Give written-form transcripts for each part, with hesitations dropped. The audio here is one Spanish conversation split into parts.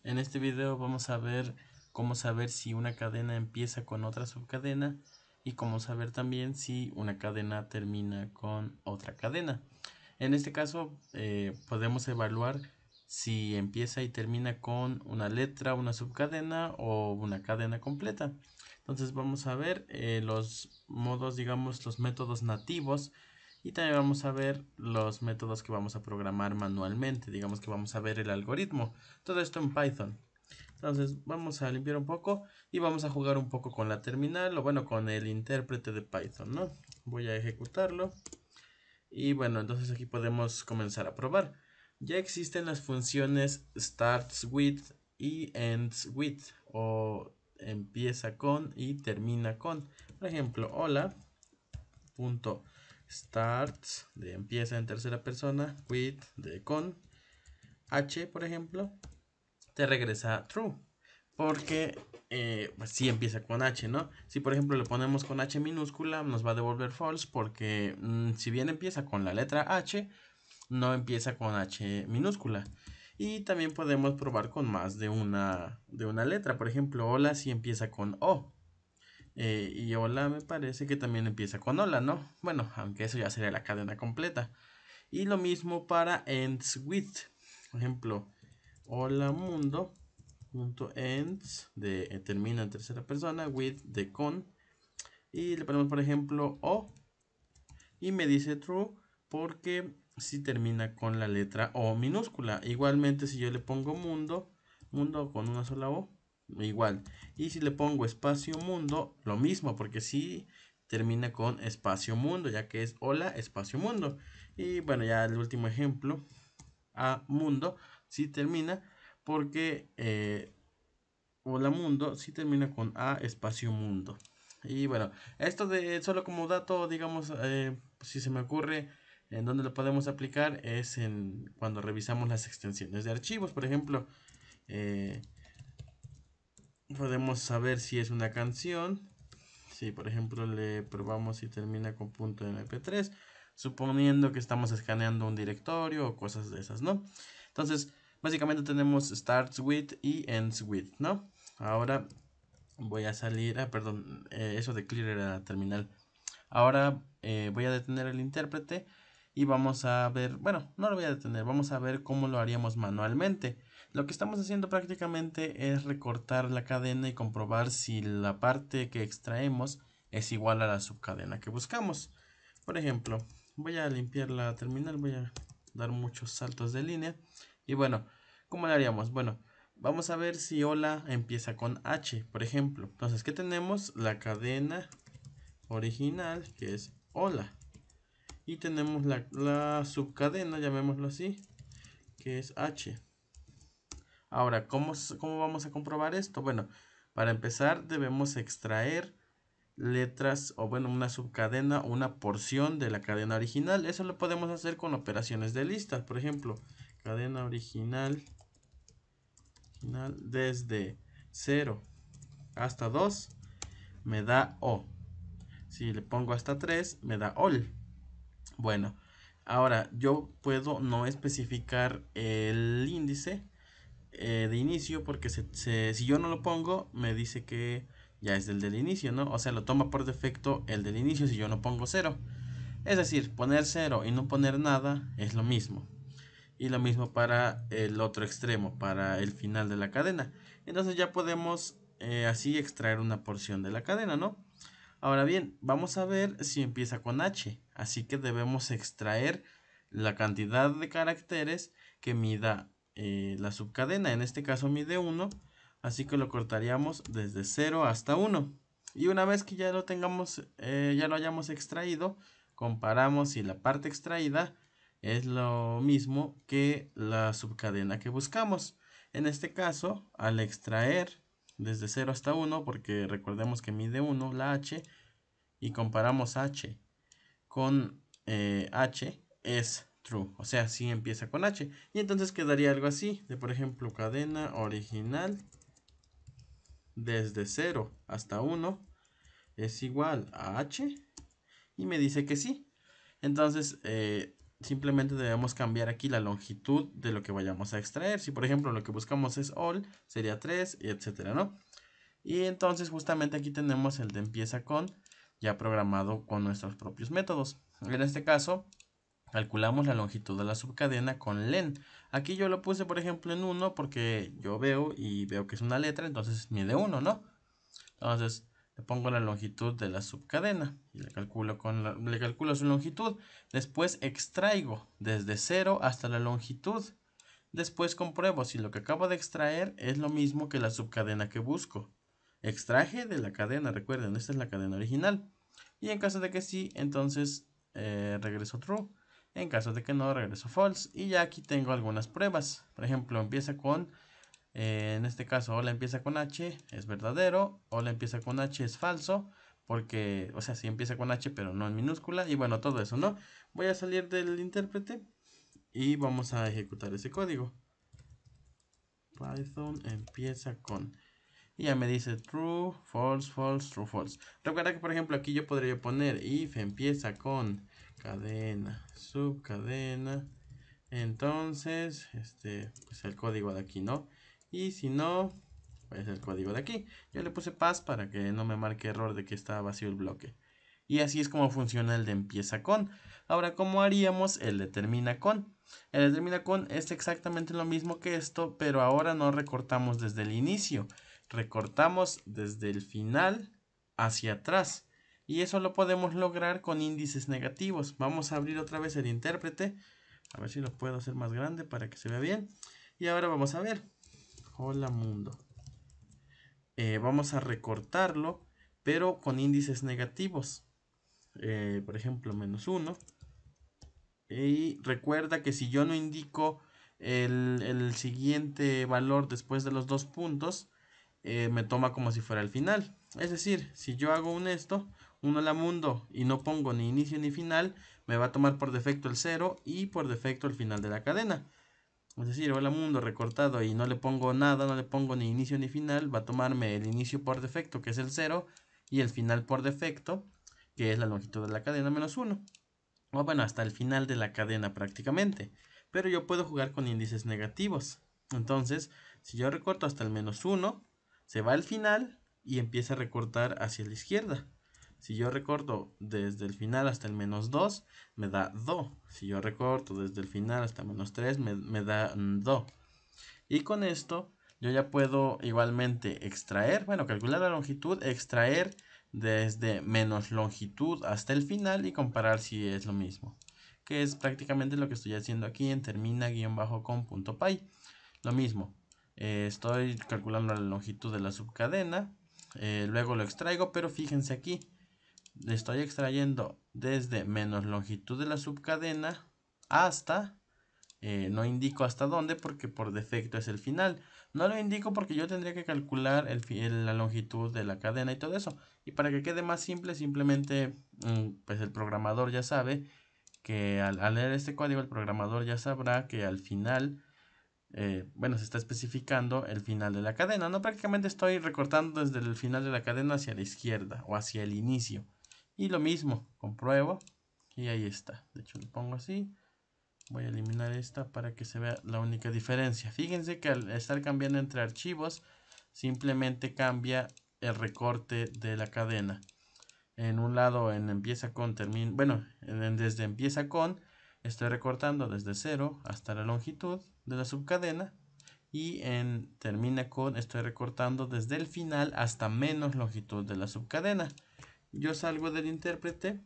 En este video vamos a ver cómo saber si una cadena empieza con otra subcadena y cómo saber también si una cadena termina con otra cadena. En este caso podemos evaluar si empieza y termina con una letra, una subcadena o una cadena completa. Entonces vamos a ver los modos, digamos, los métodos nativos, y también vamos a ver los métodos que vamos a programar manualmente. Digamos que vamos a ver el algoritmo. Todo esto en Python. Entonces vamos a limpiar un poco y vamos a jugar un poco con la terminal, o bueno, con el intérprete de Python, ¿no? Voy a ejecutarlo. Y bueno, entonces aquí podemos comenzar a probar. Ya existen las funciones starts with y ends with, o empieza con y termina con. Por ejemplo, hola punto starts de empieza en tercera persona, with de con, h por ejemplo, te regresa true. Porque pues sí empieza con H, ¿no? Si por ejemplo le ponemos con H minúscula, nos va a devolver false, porque si bien empieza con la letra H, no empieza con H minúscula. Y también podemos probar con más de una letra. Por ejemplo, hola si empieza con O. Y hola me parece que también empieza con hola, ¿no? Bueno, aunque eso ya sería la cadena completa. Y lo mismo para ends with. Por ejemplo, hola mundo punto ends de termina en tercera persona, with de con, y le ponemos por ejemplo o, y me dice true porque si termina con la letra O minúscula. Igualmente si yo le pongo mundo, mundo con una sola O, igual. Y si le pongo espacio mundo, lo mismo, porque si termina con espacio mundo, ya que es hola espacio mundo. Y bueno, ya el último ejemplo, a mundo, si termina porque hola mundo si termina con a espacio mundo. Y bueno, esto de solo como dato, digamos, si se me ocurre en donde lo podemos aplicar es en cuando revisamos las extensiones de archivos. Por ejemplo, eh, podemos saber si es una canción. Si por ejemplo le probamos si termina con .mp3, suponiendo que estamos escaneando un directorio o cosas de esas, ¿no? Entonces, básicamente tenemos starts with y ends with, ¿no? Ahora voy a salir, perdón, eso de clear era terminal. Ahora voy a detener el intérprete y vamos a ver, bueno, no lo voy a detener, vamos a ver cómo lo haríamos manualmente. Lo que estamos haciendo prácticamente es recortar la cadena y comprobar si la parte que extraemos es igual a la subcadena que buscamos. Por ejemplo, voy a limpiar la terminal, voy a dar muchos saltos de línea. Y bueno, ¿cómo lo haríamos? Bueno, vamos a ver si hola empieza con H, por ejemplo. Entonces, ¿qué tenemos? La cadena original, que es hola. Y tenemos la subcadena, llamémoslo así, que es H. Ahora, ¿cómo vamos a comprobar esto? Bueno, para empezar debemos extraer letras, o bueno, una subcadena, una porción de la cadena original. Eso lo podemos hacer con operaciones de lista. Por ejemplo, cadena original desde 0 hasta 2 me da O. Si le pongo hasta 3 me da OL. Bueno, ahora yo puedo no especificar el índice de inicio, porque si yo no lo pongo me dice que ya es del inicio, ¿no? O sea, lo toma por defecto el del inicio si yo no pongo 0. Es decir, poner 0 y no poner nada es lo mismo. Y lo mismo para el otro extremo, para el final de la cadena. Entonces ya podemos así extraer una porción de la cadena, ¿no? Ahora bien, vamos a ver si empieza con H. Así que debemos extraer la cantidad de caracteres que mida la subcadena. En este caso mide 1. Así que lo cortaríamos desde 0 hasta 1. Y una vez que ya lo tengamos, ya lo hayamos extraído, comparamos si la parte extraída es lo mismo que la subcadena que buscamos. En este caso, al extraer desde 0 hasta 1, porque recordemos que mide 1 la H, y comparamos H con H, es true. O sea, si empieza con H. Y entonces quedaría algo así, de por ejemplo, cadena original desde 0 hasta 1 es igual a H, y me dice que sí. Entonces, simplemente debemos cambiar aquí la longitud de lo que vayamos a extraer. Si por ejemplo lo que buscamos es all, sería 3, y etcétera, ¿no? Y entonces justamente aquí tenemos el de empieza con, ya programado con nuestros propios métodos. En este caso, calculamos la longitud de la subcadena con len. Aquí yo lo puse por ejemplo en 1 porque yo veo y veo que es una letra, entonces mide 1, ¿no? Entonces le pongo la longitud de la subcadena y le calculo su longitud. Después extraigo desde 0 hasta la longitud. Después compruebo si lo que acabo de extraer es lo mismo que la subcadena que busco. Extraje de la cadena, recuerden, esta es la cadena original. Y en caso de que sí, entonces regreso true. En caso de que no, regreso false. Y ya aquí tengo algunas pruebas. Por ejemplo, empieza con, en este caso, hola empieza con H, es verdadero. Hola empieza con H, es falso. Porque, o sea, sí empieza con H, pero no en minúscula. Y bueno, todo eso, ¿no? Voy a salir del intérprete y vamos a ejecutar ese código. Python empieza con, y ya me dice true, false, false, true, false. Recuerda que por ejemplo aquí yo podría poner if empieza con cadena, subcadena, entonces pues el código de aquí, ¿no? Y si no, pues el código de aquí. Yo le puse pass para que no me marque error de que está vacío el bloque. Y así es como funciona el de empieza con. Ahora, ¿cómo haríamos el de termina con? El de termina con es exactamente lo mismo que esto, pero ahora no recortamos desde el inicio. Recortamos desde el final hacia atrás. Y eso lo podemos lograr con índices negativos. Vamos a abrir otra vez el intérprete. A ver si lo puedo hacer más grande para que se vea bien. Y ahora vamos a ver. Hola mundo. Vamos a recortarlo, pero con índices negativos. Por ejemplo, -1. Y recuerda que si yo no indico el siguiente valor después de los dos puntos, me toma como si fuera el final. Es decir, si yo hago un hola mundo y no pongo ni inicio ni final, me va a tomar por defecto el 0 y por defecto el final de la cadena. Es decir, hola mundo recortado y no le pongo nada, no le pongo ni inicio ni final, va a tomarme el inicio por defecto, que es el 0, y el final por defecto, que es la longitud de la cadena -1. O bueno, hasta el final de la cadena prácticamente. Pero yo puedo jugar con índices negativos. Entonces, si yo recorto hasta el -1, se va al final y empieza a recortar hacia la izquierda. Si yo recorto desde el final hasta el -2, me da do. Si yo recorto desde el final hasta -3, me da do. Y con esto yo ya puedo igualmente extraer, bueno, calcular la longitud, extraer desde menos longitud hasta el final y comparar si es lo mismo. Que es prácticamente lo que estoy haciendo aquí en termina-con.py. Lo mismo, estoy calculando la longitud de la subcadena, luego lo extraigo, pero fíjense aquí, le estoy extrayendo desde menos longitud de la subcadena hasta no indico hasta dónde porque por defecto es el final. No lo indico porque yo tendría que calcular la longitud de la cadena y todo eso. Y para que quede más simple, simplemente pues el programador ya sabe que al leer este código el programador ya sabrá que al final, bueno, se está especificando el final de la cadena. No, prácticamente estoy recortando desde el final de la cadena hacia la izquierda o hacia el inicio. Y lo mismo, compruebo y ahí está. De hecho lo pongo así. Voy a eliminar esta para que se vea la única diferencia. Fíjense que al estar cambiando entre archivos, simplemente cambia el recorte de la cadena. En un lado en empieza con, termina, bueno, desde empieza con, estoy recortando desde 0 hasta la longitud de la subcadena. Y en termina con, estoy recortando desde el final hasta menos longitud de la subcadena. Yo salgo del intérprete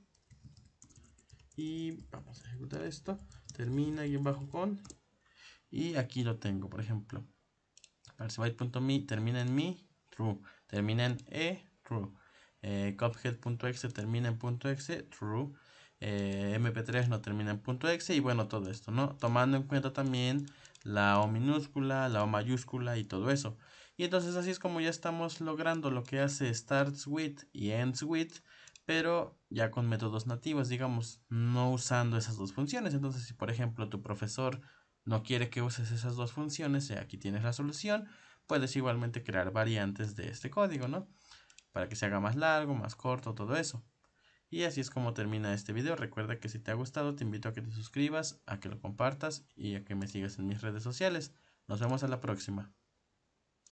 y vamos a ejecutar esto. Termina con. Y aquí lo tengo, por ejemplo. Parsebyte.me termina en mi, true. Termina en true. Cuphead.exe termina en .exe, true. mp3 no termina en .exe y bueno, todo esto, ¿no? Tomando en cuenta también la O minúscula, la O mayúscula y todo eso. Y entonces así es como ya estamos logrando lo que hace starts with y ends with, pero ya con métodos nativos, digamos, no usando esas dos funciones. Entonces, si por ejemplo tu profesor no quiere que uses esas dos funciones, aquí tienes la solución, puedes igualmente crear variantes de este código, ¿no? Para que se haga más largo, más corto, todo eso. Y así es como termina este video. Recuerda que si te ha gustado te invito a que te suscribas, a que lo compartas y a que me sigas en mis redes sociales. Nos vemos a la próxima.